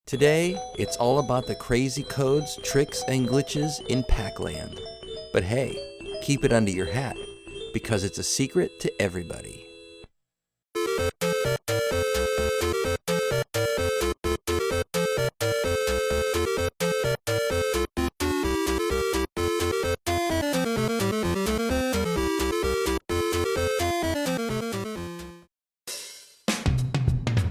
Today, it's all about the crazy codes, tricks, and glitches in Pac-Land. But hey, keep it under your hat, because it's a secret to everybody.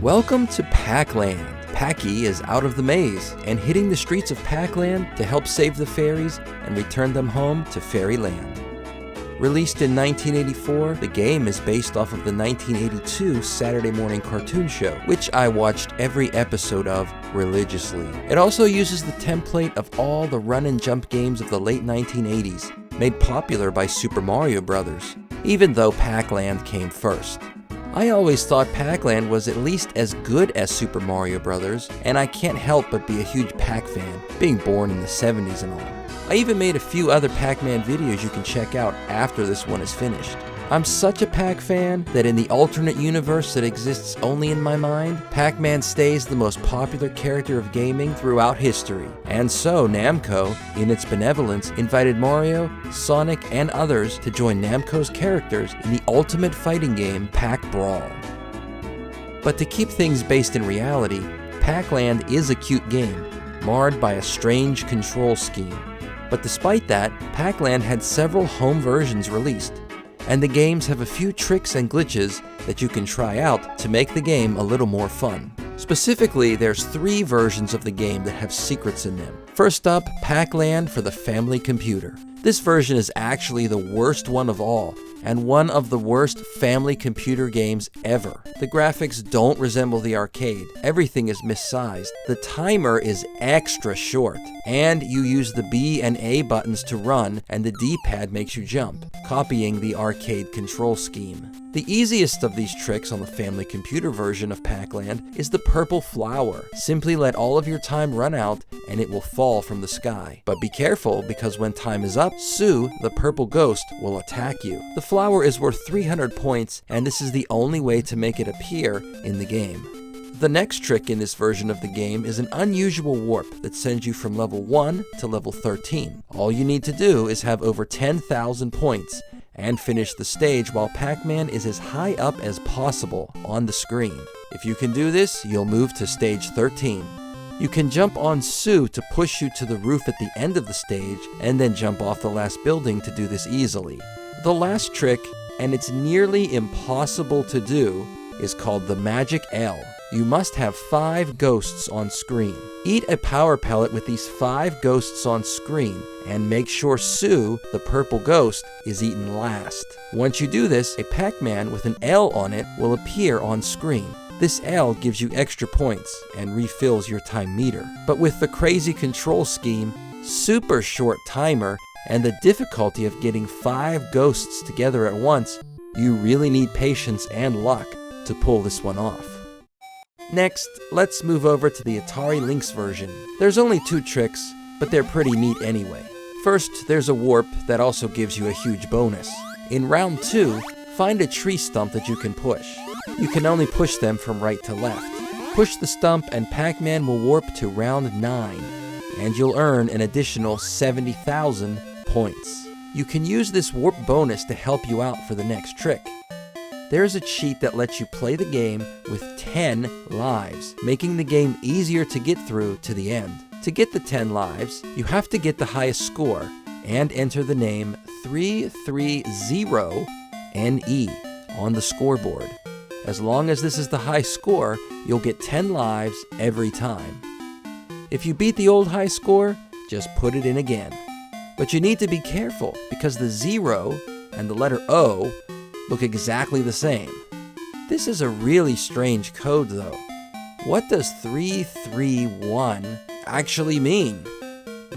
Welcome to Pac-Land. Packy is out of the maze and hitting the streets of Pac-Land to help save the fairies and return them home to Fairyland. Released in 1984, the game is based off of the 1982 Saturday morning cartoon show, which I watched every episode of religiously. It also uses the template of all the run and jump games of the late 1980s, made popular by Super Mario Bros., even though Pac-Land came first. I always thought Pac-Land was at least as good as Super Mario Bros., and I can't help but be a huge Pac fan, being born in the 70s and all. I even made a few other Pac-Man videos you can check out after this one is finished. I'm such a Pac fan that in the alternate universe that exists only in my mind, Pac-Man stays the most popular character of gaming throughout history. And so Namco, in its benevolence, invited Mario, Sonic, and others to join Namco's characters in the ultimate fighting game, Pac-Brawl. But to keep things based in reality, Pac-Land is a cute game, marred by a strange control scheme. But despite that, Pac-Land had several home versions released, and the games have a few tricks and glitches that you can try out to make the game a little more fun. Specifically, there's 3 versions of the game that have secrets in them. First up, Pac-Land for the family computer. This version is actually the worst one of all, and one of the worst family computer games ever. The graphics don't resemble the arcade, everything is missized, the timer is extra short, and you use the B and A buttons to run, and the D-pad makes you jump, copying the arcade control scheme. The easiest of these tricks on the family computer version of Pac-Land is the purple flower. Simply let all of your time run out and it will fall from the sky. But be careful, because when time is up, Sue, the purple ghost, will attack you. The flower is worth 300 points, and this is the only way to make it appear in the game. The next trick in this version of the game is an unusual warp that sends you from level 1 to level 13. All you need to do is have over 10,000 points and finish the stage while Pac-Man is as high up as possible on the screen. If you can do this, you'll move to stage 13. You can jump on Sue to push you to the roof at the end of the stage, and then jump off the last building to do this easily. The last trick, and it's nearly impossible to do, is called the Magic L. You must have 5 ghosts on screen. Eat a power pellet with these 5 ghosts on screen, and make sure Sue, the purple ghost, is eaten last. Once you do this, a Pac-Man with an L on it will appear on screen. This L gives you extra points and refills your time meter. But with the crazy control scheme, super short timer, and the difficulty of getting 5 ghosts together at once, you really need patience and luck to pull this one off. Next, let's move over to the Atari Lynx version. There's only 2 tricks, but they're pretty neat anyway. First, there's a warp that also gives you a huge bonus. In round 2, find a tree stump that you can push. You can only push them from right to left. Push the stump and Pac-Man will warp to round 9, and you'll earn an additional 70,000 points. You can use this warp bonus to help you out for the next trick. There's a cheat that lets you play the game with 10 lives, making the game easier to get through to the end. To get the 10 lives, you have to get the highest score and enter the name 330NE on the scoreboard. As long as this is the high score, you'll get 10 lives every time. If you beat the old high score, just put it in again. But you need to be careful, because the 0 and the letter O look exactly the same. This is a really strange code though. What does 331 actually mean?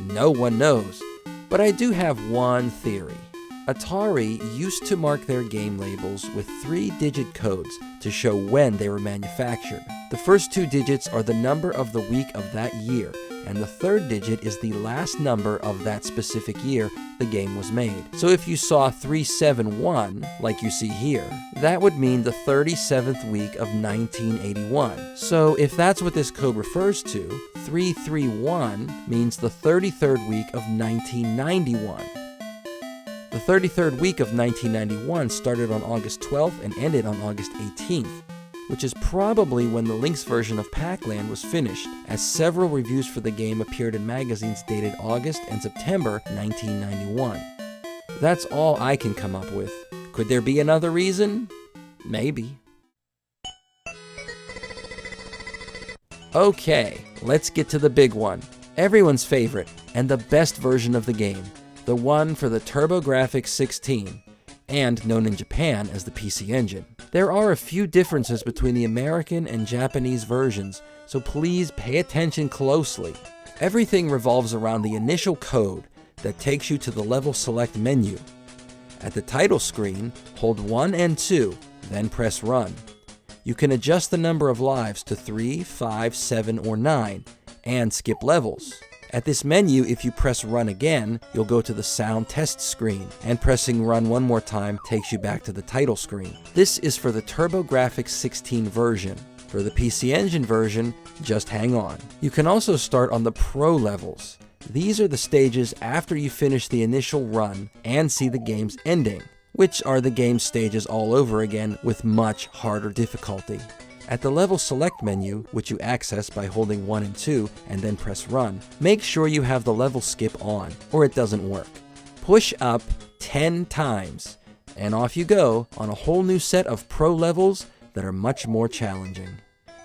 No one knows, but I do have one theory. Atari used to mark their game labels with 3-digit codes to show when they were manufactured. The first 2 digits are the number of the week of that year, and the third digit is the last number of that specific year the game was made. So if you saw 371, like you see here, that would mean the 37th week of 1981. So if that's what this code refers to, 331 means the 33rd week of 1991. The 33rd week of 1991 started on August 12th and ended on August 18th, which is probably when the Lynx version of Pac-Land was finished, as several reviews for the game appeared in magazines dated August and September 1991. That's all I can come up with. Could there be another reason? Maybe. Okay, let's get to the big one. Everyone's favorite, and the best version of the game. The one for the TurboGrafx-16, and known in Japan as the PC Engine. There are a few differences between the American and Japanese versions, so please pay attention closely. Everything revolves around the initial code that takes you to the level select menu. At the title screen, hold 1 and 2, then press Run. You can adjust the number of lives to 3, 5, 7, or 9, and skip levels. At this menu, if you press Run again, you'll go to the sound test screen, and pressing Run one more time takes you back to the title screen. This is for the TurboGrafx-16 version. For the PC Engine version, just hang on. You can also start on the Pro levels. These are the stages after you finish the initial run and see the game's ending, which are the game stages all over again with much harder difficulty. At the level select menu, which you access by holding 1 and 2 and then press Run, make sure you have the level skip on, or it doesn't work. Push up 10 times, and off you go on a whole new set of pro levels that are much more challenging.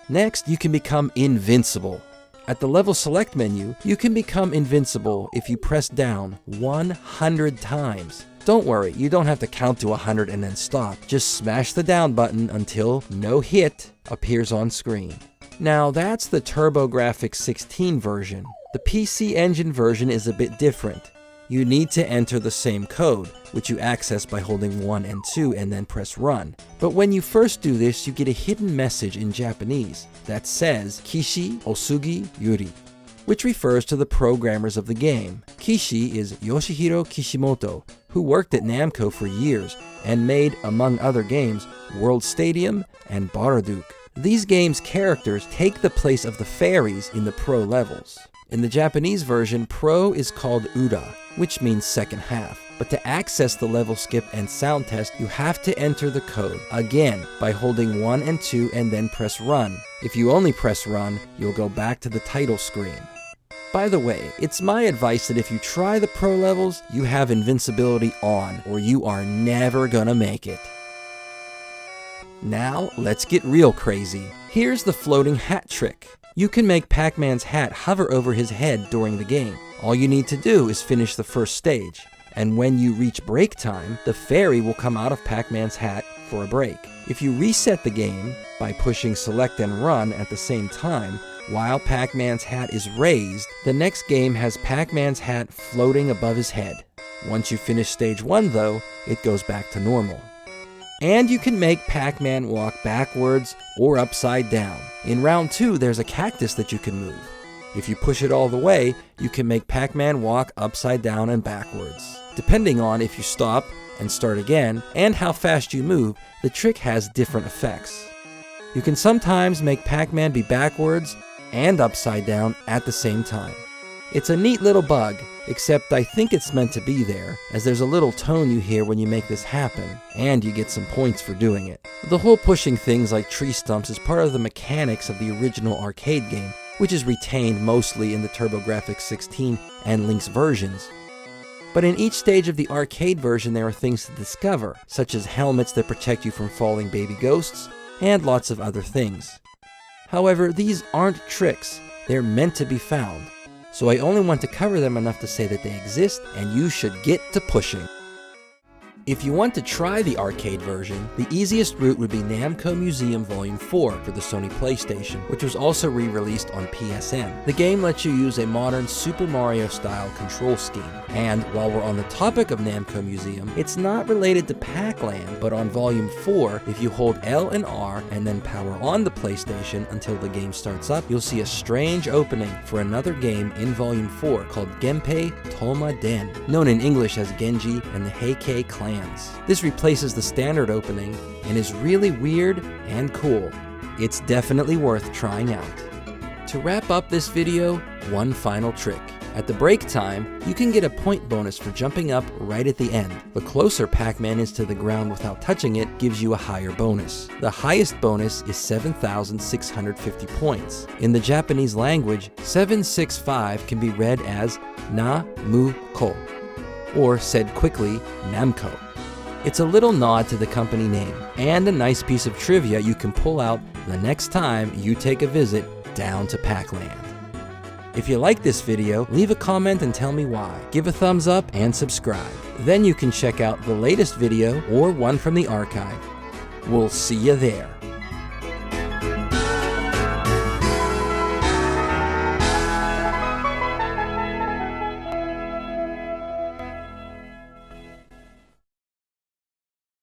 Next, you can become invincible. At the level select menu, you can become invincible if you press down 100 times. Don't worry, you don't have to count to 100 and then stop. Just smash the down button until no hit appears on screen. Now that's the TurboGrafx-16 version. The PC Engine version is a bit different. You need to enter the same code, which you access by holding 1 and 2 and then press Run. But when you first do this, you get a hidden message in Japanese that says Kishi Osugi Yuri, which refers to the programmers of the game. Kishi is Yoshihiro Kishimoto, who worked at Namco for years and made, among other games, World Stadium and Baraduke. These games' characters take the place of the fairies in the Pro levels. In the Japanese version, Pro is called Ura, which means second half. But to access the level skip and sound test, you have to enter the code, again, by holding 1 and 2 and then press Run. If you only press Run, you'll go back to the title screen. By the way, it's my advice that if you try the pro levels, you have invincibility on, or you are never gonna make it. Now, let's get real crazy. Here's the floating hat trick. You can make Pac-Man's hat hover over his head during the game. All you need to do is finish the first stage, and when you reach break time, the fairy will come out of Pac-Man's hat for a break. If you reset the game by pushing select and run at the same time, while Pac-Man's hat is raised, the next game has Pac-Man's hat floating above his head. Once you finish stage 1 though, it goes back to normal. And you can make Pac-Man walk backwards or upside down. In round 2, there's a cactus that you can move. If you push it all the way, you can make Pac-Man walk upside down and backwards. Depending on if you stop and start again, and how fast you move, the trick has different effects. You can sometimes make Pac-Man be backwards and upside down at the same time. It's a neat little bug, except I think it's meant to be there, as there's a little tone you hear when you make this happen, and you get some points for doing it. The whole pushing things like tree stumps is part of the mechanics of the original arcade game, which is retained mostly in the TurboGrafx-16 and Lynx versions. But in each stage of the arcade version there are things to discover, such as helmets that protect you from falling baby ghosts, and lots of other things. However, these aren't tricks, they're meant to be found, so I only want to cover them enough to say that they exist and you should get to pushing. If you want to try the arcade version, the easiest route would be Namco Museum Volume 4 for the Sony PlayStation, which was also re-released on PSN. The game lets you use a modern Super Mario-style control scheme. And while we're on the topic of Namco Museum, it's not related to Pac-Land, but on Volume 4, if you hold L and R and then power on the PlayStation until the game starts up, you'll see a strange opening for another game in Volume 4 called Genpei Toma Den, known in English as Genji and the Heikei Clan. This replaces the standard opening and is really weird and cool. It's definitely worth trying out. To wrap up this video, one final trick. At the break time, you can get a point bonus for jumping up right at the end. The closer Pac-Man is to the ground without touching it gives you a higher bonus. The highest bonus is 7,650 points. In the Japanese language, 765 can be read as Na-mu-ko, or said quickly, Namco. It's a little nod to the company name, and a nice piece of trivia you can pull out the next time you take a visit down to Pac-Land. If you like this video, leave a comment and tell me why. Give a thumbs up and subscribe. Then you can check out the latest video or one from the archive. We'll see you there.